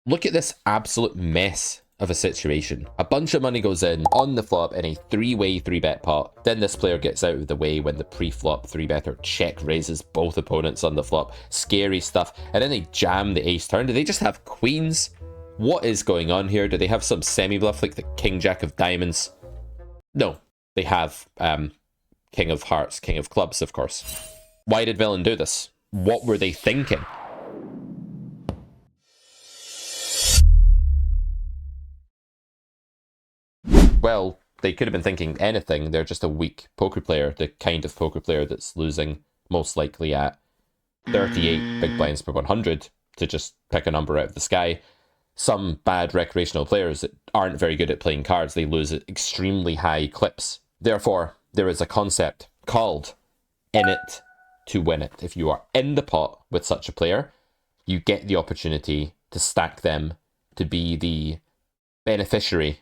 Look at this absolute mess of a situation. A bunch of money goes in on the flop in a three-way 3-bet pot. Then this player gets out of the way when the pre-flop 3-better check raises both opponents on the flop. Scary stuff. And then they jam the ace turn. Do they just have queens? What is going on here? Do they have some semi-bluff like the king jack of diamonds? No, they have king of hearts, king of clubs, of course. Why did Villain do this? What were they thinking? Well, they could have been thinking anything. They're just a weak poker player, the kind of poker player that's losing most likely at 38 big blinds per 100 to just pick a number out of the sky. Some bad recreational players that aren't very good at playing cards, they lose at extremely high clips. Therefore, there is a concept called in it to win it. If you are in the pot with such a player, you get the opportunity to stack them to be the beneficiary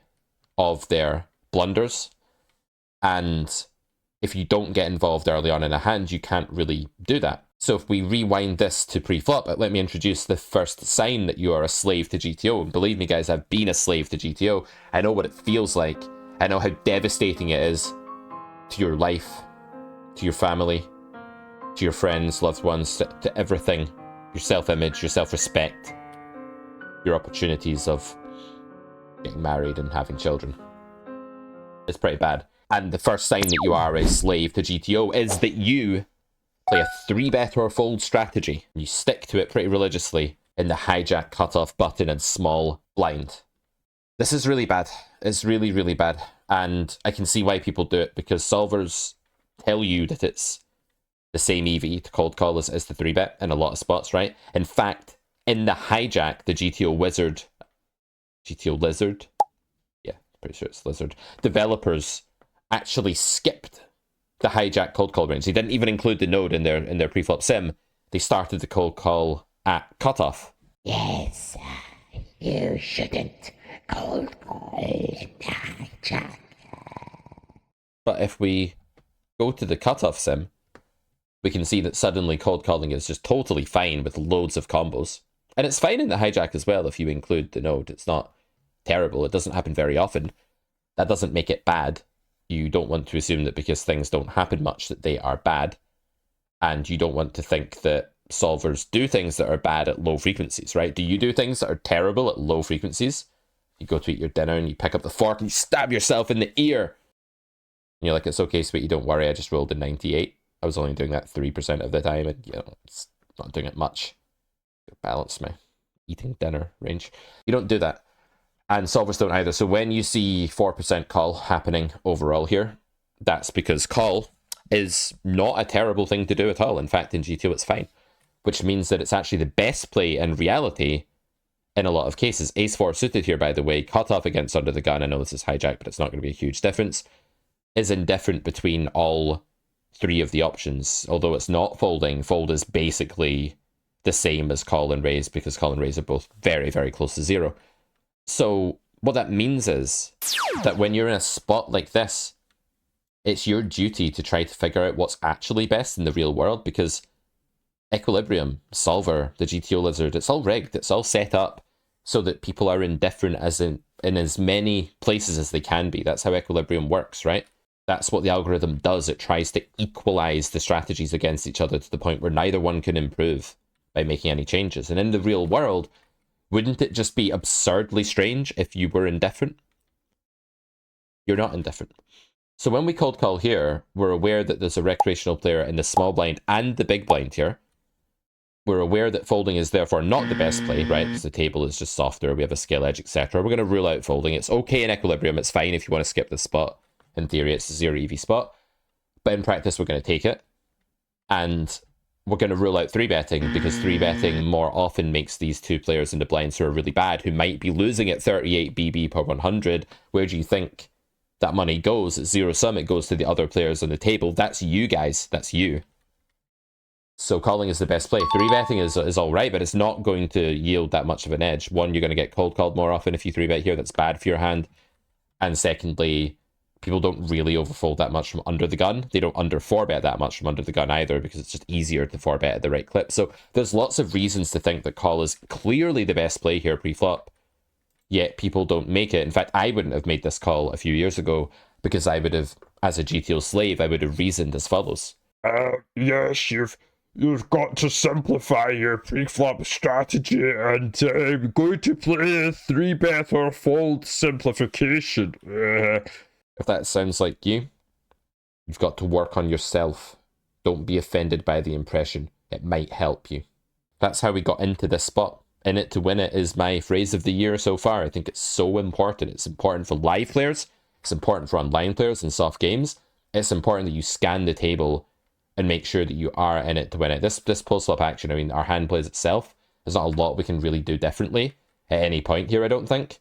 of their blunders, and if you don't get involved early on in a hand, you can't really do that. So if we rewind this to pre-flop, let me introduce the first sign that you are a slave to GTO. And believe me guys, I've been a slave to GTO. I know what it feels like. I know how devastating it is to your life, to your family, to your friends, loved ones, to everything. Your self-image, your self-respect, your opportunities of getting married and having children. It's pretty bad. And the first sign that you are a slave to GTO is that you play a 3-bet or fold strategy. You stick to it pretty religiously in the hijack, cutoff, button, and small blind. This is really bad. It's really, really bad. And I can see why people do it, because solvers tell you that it's the same EV to cold call as the 3-bet in a lot of spots, right? In fact, in the hijack, the GTO Lizard? Yeah, pretty sure it's Lizard. Developers actually skipped the hijack cold call range. They didn't even include the node in their preflop sim. They started the cold call at cutoff. Yes, you shouldn't cold call in the hijack. But if we go to the cutoff sim, we can see that suddenly cold calling is just totally fine with loads of combos. And it's fine in the hijack as well if you include the node. It's not terrible. It doesn't happen very often. That doesn't make it bad. You don't want to assume that because things don't happen much that they are bad. And you don't want to think that solvers do things that are bad at low frequencies, right? Do you do things that are terrible at low frequencies? You go to eat your dinner and you pick up the fork and you stab yourself in the ear. And you're like, it's okay, sweetie, don't worry, I just rolled a 98. I was only doing that 3% of the time, and it's not doing it much. Balance my eating dinner range. You don't do that. And solvers don't either. So when you see 4% call happening overall here, that's because call is not a terrible thing to do at all. In fact, in GTO, it's fine. Which means that it's actually the best play in reality in a lot of cases. Ace-4 suited here, by the way, cut off against under the gun. I know this is hijack, but it's not going to be a huge difference. Is indifferent between all three of the options. Although it's not folding, fold is basically the same as call and raise, because call and raise are both very, very close to zero. So what that means is that when you're in a spot like this, it's your duty to try to figure out what's actually best in the real world, because Equilibrium, Solver, the GTO Lizard, it's all rigged. It's all set up so that people are indifferent in as many places as they can be. That's how Equilibrium works, right? That's what the algorithm does. It tries to equalize the strategies against each other to the point where neither one can improve by making any changes. And in the real world, wouldn't it just be absurdly strange if you were indifferent? You're not indifferent. So when we cold call here, we're aware that there's a recreational player in the small blind and the big blind here. We're aware that folding is therefore not the best play, right? Because the table is just softer, we have a scale edge, etc. We're going to rule out folding. It's okay in Equilibrium. It's fine if you want to skip this spot. In theory, it's a 0 EV spot. But in practice, we're going to take it. And we're going to rule out 3-betting, because 3-betting more often makes these two players in the blinds who are really bad, who might be losing at 38 BB per 100. Where do you think that money goes? It's zero sum. It goes to the other players on the table. That's you guys. That's you. So calling is the best play. 3-betting is all right, but it's not going to yield that much of an edge. One, you're going to get cold called more often if you 3-bet here. That's bad for your hand. And secondly, people don't really overfold that much from under the gun. They don't under 4-bet that much from under the gun either, because it's just easier to 4-bet at the right clip. So there's lots of reasons to think that call is clearly the best play here pre-flop, yet people don't make it. In fact, I wouldn't have made this call a few years ago, because I would have, as a GTO slave, I would have reasoned as follows. Yes, you've got to simplify your pre-flop strategy, and I'm going to play a 3-bet or fold simplification. If that sounds like you, you've got to work on yourself. Don't be offended by the impression. It might help you. That's how we got into this spot. In it to win it is my phrase of the year so far. I think it's so important. It's important for live players. It's important for online players and soft games. It's important that you scan the table and make sure that you are in it to win it. This post-flop action, I mean, our hand plays itself. There's not a lot we can really do differently at any point here, I don't think.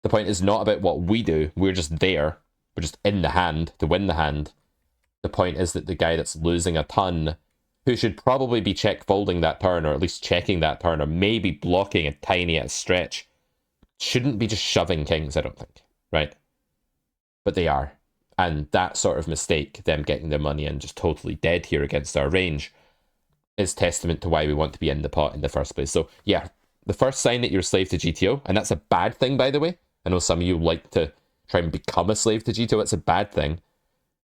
The point is not about what we do. We're just there. We're just in the hand to win the hand. The point is that the guy that's losing a ton, who should probably be check folding that turn, or at least checking that turn, or maybe blocking a tiny at a stretch, shouldn't be just shoving kings, I don't think, right? But they are. And that sort of mistake, them getting their money in just totally dead here against our range, is testament to why we want to be in the pot in the first place. So yeah, the first sign that you're a slave to GTO, and that's a bad thing, by the way. I know some of you like to try and become a slave to GTO. It's a bad thing,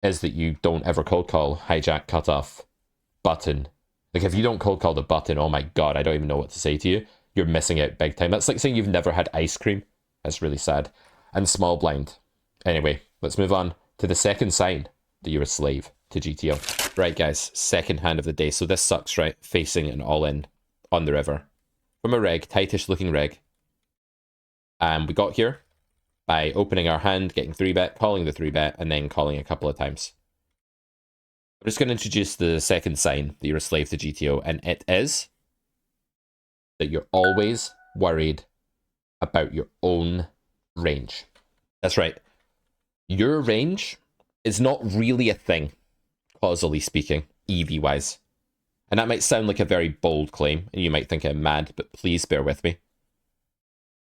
is that you don't ever cold call hijack, cutoff, button. Like, if you don't cold call the button, oh my god, I don't even know what to say to you. You're missing out big time. That's like saying you've never had ice cream. That's really sad. And small blind. Anyway, let's move on to the second sign that you're a slave to GTO. Right, guys, second hand of the day. So this sucks, right? Facing an all-in on the river. From a reg, tightish looking reg. And we got here by opening our hand, getting 3-bet, calling the 3-bet, and then calling a couple of times. I'm just going to introduce the second sign that you're a slave to GTO, and it is that you're always worried about your own range. That's right. Your range is not really a thing, causally speaking, EV-wise. And that might sound like a very bold claim, and you might think I'm mad, but please bear with me.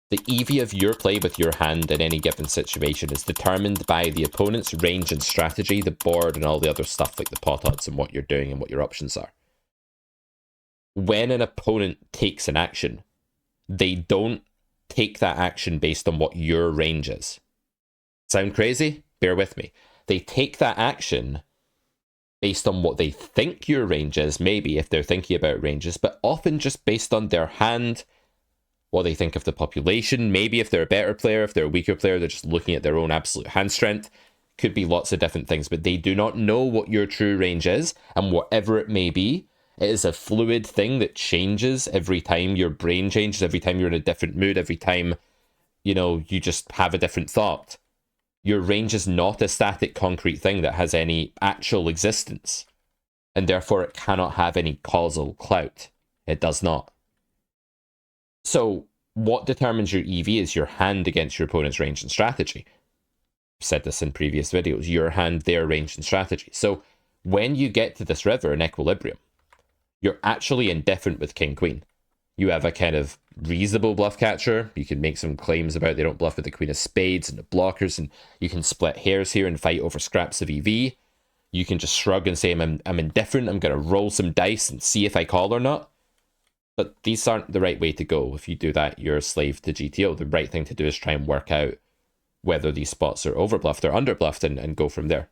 The EV of your play with your hand in any given situation is determined by the opponent's range and strategy, the board, and all the other stuff like the pot odds and what you're doing and what your options are. When an opponent takes an action, they don't take that action based on what your range is. Sound crazy? Bear with me. They take that action based on what they think your range is, maybe if they're thinking about ranges, but often just based on their hand, what they think of the population. Maybe if they're a better player, if they're a weaker player, they're just looking at their own absolute hand strength. Could be lots of different things, but they do not know what your true range is, and whatever it may be, it is a fluid thing that changes every time your brain changes, every time you're in a different mood, every time, you know, you just have a different thought. Your range is not a static concrete thing that has any actual existence, and therefore it cannot have any causal clout. It does not. So what determines your EV is your hand against your opponent's range and strategy. I've said this in previous videos. Your hand, their range and strategy. So when you get to this river in equilibrium, you're actually indifferent with king-queen. You have a kind of reasonable bluff catcher. You can make some claims about they don't bluff with the queen of spades and the blockers, and you can split hairs here and fight over scraps of EV. You can just shrug and say, I'm indifferent. I'm going to roll some dice and see if I call or not. But these aren't the right way to go. If you do that, you're a slave to GTO. The right thing to do is try and work out whether these spots are overbluffed or underbluffed and go from there.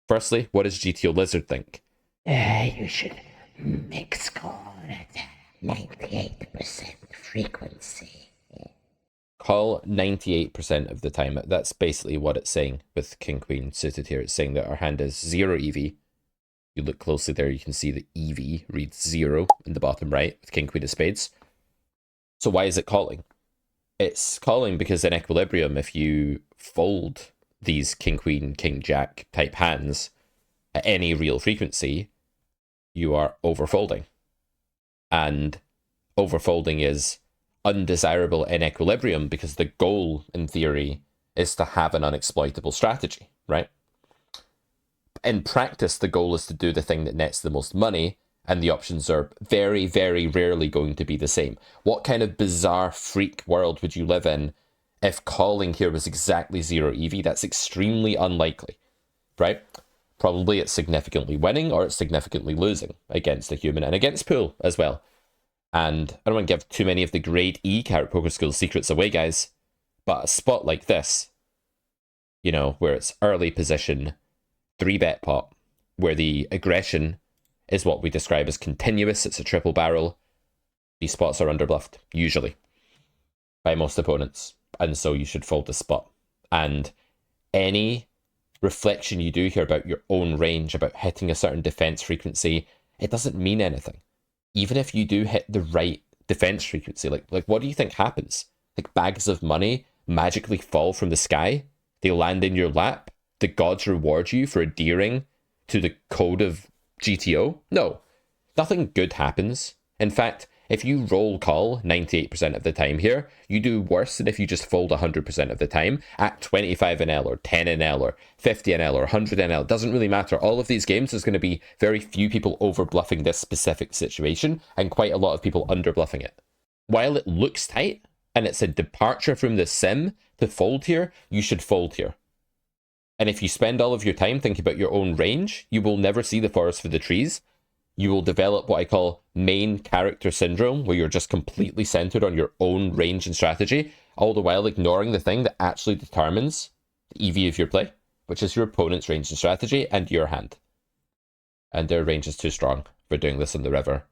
Firstly, what does GTO Lizard think? You should mix call at 98% frequency. Call 98% of the time. That's basically what it's saying with King Queen suited here. It's saying that our hand is 0 EV. You look closely there, you can see the EV reads 0 in the bottom right with King Queen of Spades. So why is it calling? It's calling because in equilibrium, if you fold these King Queen, King Jack type hands at any real frequency, you are overfolding. And overfolding is undesirable in equilibrium because the goal, in theory, is to have an unexploitable strategy, right? In practice, the goal is to do the thing that nets the most money, and the options are very, very rarely going to be the same. What kind of bizarre freak world would you live in if calling here was exactly 0 EV, that's extremely unlikely, right? Probably it's significantly winning or it's significantly losing against a human and against pool as well. And I don't want to give too many of the grade E carrot poker skills secrets away, guys, but a spot like this, you know, where it's early position, 3-bet pot, where the aggression is what we describe as continuous, it's a triple barrel, these spots are underbluffed, usually, by most opponents. And so you should fold the spot. And any reflection you do here about your own range, about hitting a certain defense frequency, it doesn't mean anything. Even if you do hit the right defense frequency, like what do you think happens? Like bags of money magically fall from the sky? They land in your lap? The gods reward you for adhering to the code of GTO? No, nothing good happens. In fact, if you roll call 98% of the time here, you do worse than if you just fold 100% of the time at 25 NL or 10 NL or 50 NL or 100 NL. It doesn't really matter. All of these games, there's going to be very few people over bluffing this specific situation and quite a lot of people under bluffing it. While it looks tight and it's a departure from the sim to fold here, you should fold here. And if you spend all of your time thinking about your own range, you will never see the forest for the trees. You will develop what I call main character syndrome, where you're just completely centered on your own range and strategy, all the while ignoring the thing that actually determines the EV of your play, which is your opponent's range and strategy and your hand. And their range is too strong for doing this on the river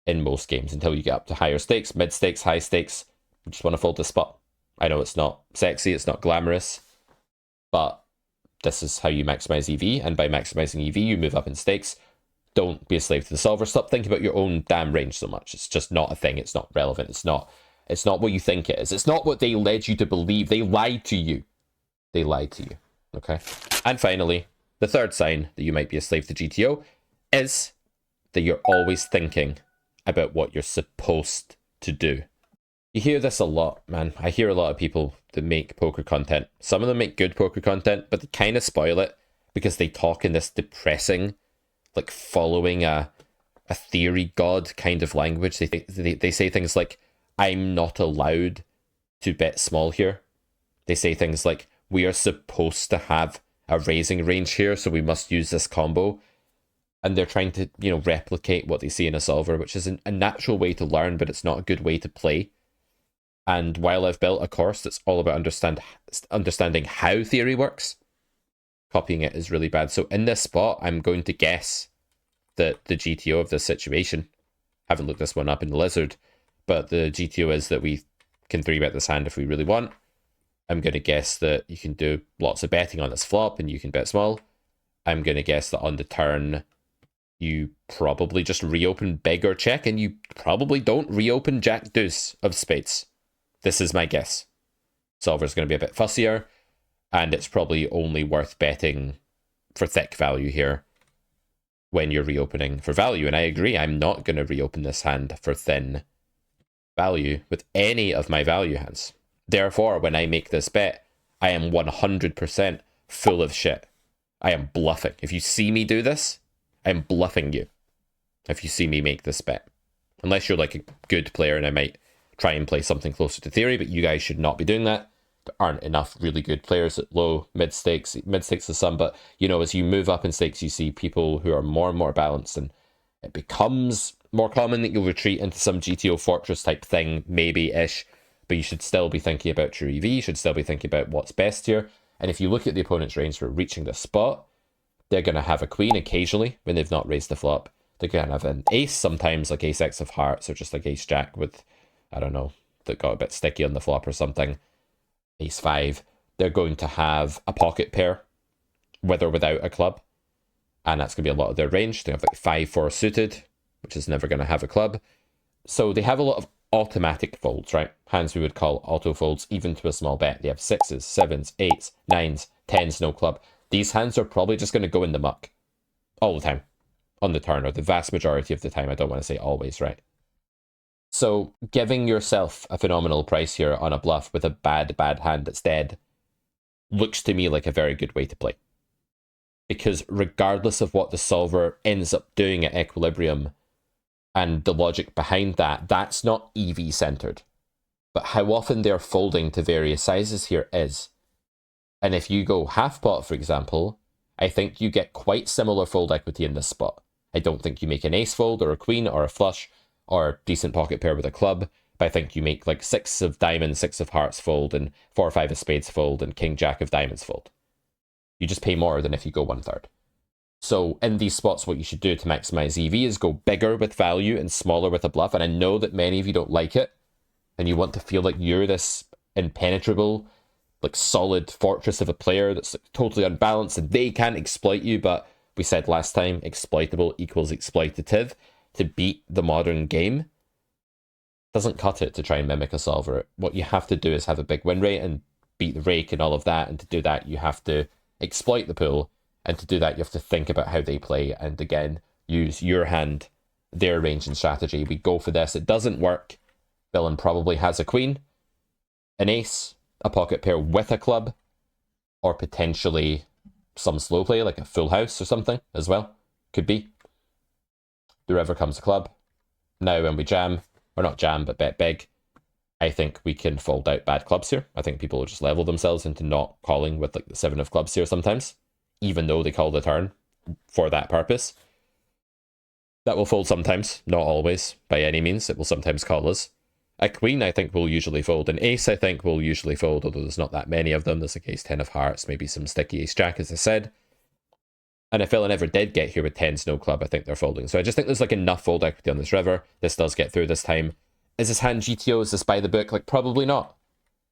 in most games until you get up to higher stakes, mid stakes, high stakes. You just want to fold the spot. I know it's not sexy, it's not glamorous, but this is how you maximize EV, and by maximizing EV, you move up in stakes. Don't be a slave to the solver. Stop thinking about your own damn range so much. It's just not a thing. It's not relevant. It's not what you think it is. It's not what they led you to believe. They lied to you. They lied to you. Okay? And finally, the third sign that you might be a slave to GTO is that you're always thinking about what you're supposed to do. You hear this a lot, man. I hear a lot of people that make poker content. Some of them make good poker content, but they kind of spoil it because they talk in this depressing, like following a theory god kind of language. They say things like, I'm not allowed to bet small here. They say things like, we are supposed to have a raising range here, so we must use this combo. And they're trying to, you know, replicate what they see in a solver, which is a natural way to learn, but it's not a good way to play. And while I've built a course that's all about understanding how theory works, copying it is really bad. So in this spot, I'm going to guess that the GTO of this situation, haven't looked this one up in the Lizard, but the GTO is that we can 3-bet this hand if we really want. I'm going to guess that you can do lots of betting on this flop and you can bet small. I'm going to guess that on the turn, you probably just reopen big or check, and you probably don't reopen Jack Deuce of spades. This is my guess. Solver's going to be a bit fussier, and it's probably only worth betting for thick value here when you're reopening for value. And I agree, I'm not going to reopen this hand for thin value with any of my value hands. Therefore, when I make this bet, I am 100% full of shit. I am bluffing. If you see me do this, I'm bluffing you. If you see me make this bet. Unless you're like a good player and I might try and play something closer to theory, but you guys should not be doing that. There aren't enough really good players at low, mid stakes is some, but you know, as you move up in stakes, you see people who are more and more balanced, and it becomes more common that you'll retreat into some GTO fortress type thing, maybe-ish, but you should still be thinking about your EV, you should still be thinking about what's best here. And if you look at the opponent's range for reaching the spot, they're going to have a queen occasionally when they've not raised the flop. They're going to have an ace sometimes, like ace-x of hearts, or just like ace-jack with, I don't know, that got a bit sticky on the flop or something. Ace-5, they're going to have a pocket pair, with or without a club, and that's going to be a lot of their range. They have like 5-4 suited, which is never going to have a club. So they have a lot of automatic folds, right? Hands we would call auto folds, even to a small bet. They have 6s, 7s, 8s, 9s, 10s, no club. These hands are probably just going to go in the muck all the time on the turn, or the vast majority of the time. I don't want to say always, right? So giving yourself a phenomenal price here on a bluff with a bad hand that's dead looks to me like a very good way to play. Because regardless of what the solver ends up doing at equilibrium and the logic behind that, that's not EV centered. But how often they're folding to various sizes here is. And if you go half pot, for example, I think you get quite similar fold equity in this spot. I don't think you make an ace fold or a queen or a flush or decent pocket pair with a club, but I think you make like 6 of diamonds, 6 of hearts fold, and 4 or 5 of spades fold, and king jack of diamonds fold. You just pay more than if you go 1/3. So in these spots, what you should do to maximize EV is go bigger with value and smaller with a bluff. And I know that many of you don't like it, and you want to feel like you're this impenetrable, like solid fortress of a player that's like totally unbalanced and they can't exploit you. But we said last time, exploitable equals exploitative. To beat the modern game doesn't cut it to try and mimic a solver. What you have to do is have a big win rate and beat the rake and all of that. And to do that, you have to exploit the pool. And to do that, you have to think about how they play. And again, use your hand, their range and strategy. We go for this. It doesn't work. Villain probably has a queen, an ace, a pocket pair with a club, or potentially some slow play, like a full house or something as well. Could be. The river comes a club. Now when we jam, or not jam, but bet big, I think we can fold out bad clubs here. I think people will just level themselves into not calling with like the 7 of clubs here sometimes, even though they call the turn for that purpose. That will fold sometimes, not always, by any means. It will sometimes call us. A queen, I think, will usually fold. An ace, I think, will usually fold, although there's not that many of them. There's like ace 10 of hearts, maybe some sticky ace jack, as I said. And if villain ever did get here with 10s, no club, I think they're folding. So I just think there's like enough fold equity on this river. This does get through this time. Is this hand GTO? Is this by the book? Like, probably not.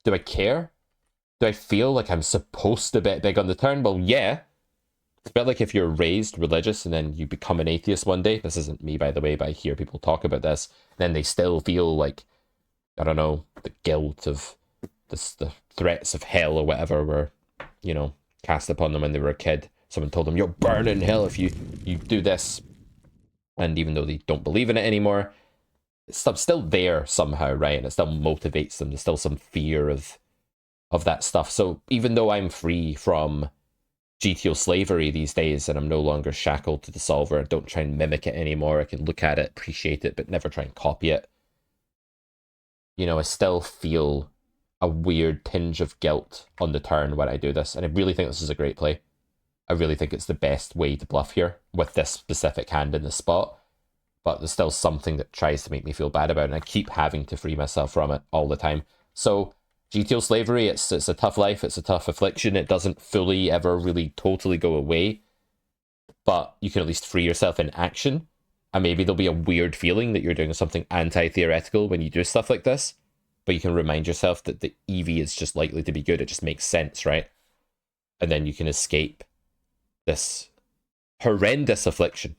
Do I care? Do I feel like I'm supposed to bet big on the turn? Well, yeah. It's a bit like if you're raised religious and then you become an atheist one day. This isn't me, by the way, but I hear people talk about this. Then they still feel like, I don't know, the guilt of this, the threats of hell or whatever were, you know, cast upon them when they were a kid. Someone told them, you'll burn in hell if you do this. And even though they don't believe in it anymore, it's still there somehow, right? And it still motivates them. There's still some fear of that stuff. So even though I'm free from GTO slavery these days and I'm no longer shackled to the solver, I don't try and mimic it anymore. I can look at it, appreciate it, but never try and copy it. You know, I still feel a weird tinge of guilt on the turn when I do this. And I really think this is a great play. I really think it's the best way to bluff here with this specific hand in the spot. But there's still something that tries to make me feel bad about it, and I keep having to free myself from it all the time. So GTO slavery, it's a tough life, it's a tough affliction. It doesn't fully ever really totally go away, but you can at least free yourself in action. And maybe there'll be a weird feeling that you're doing something anti-theoretical when you do stuff like this, but you can remind yourself that the EV is just likely to be good. It just makes sense, right? And then you can escape this horrendous affliction.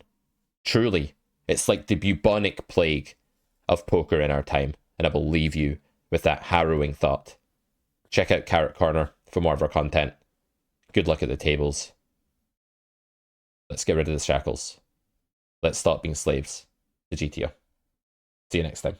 Truly, it's like the bubonic plague of poker in our time, and I will leave you with that harrowing thought. Check out Carrot Corner for more of our content. Good luck at the tables. Let's get rid of the shackles. Let's stop being slaves to GTO. See you next time.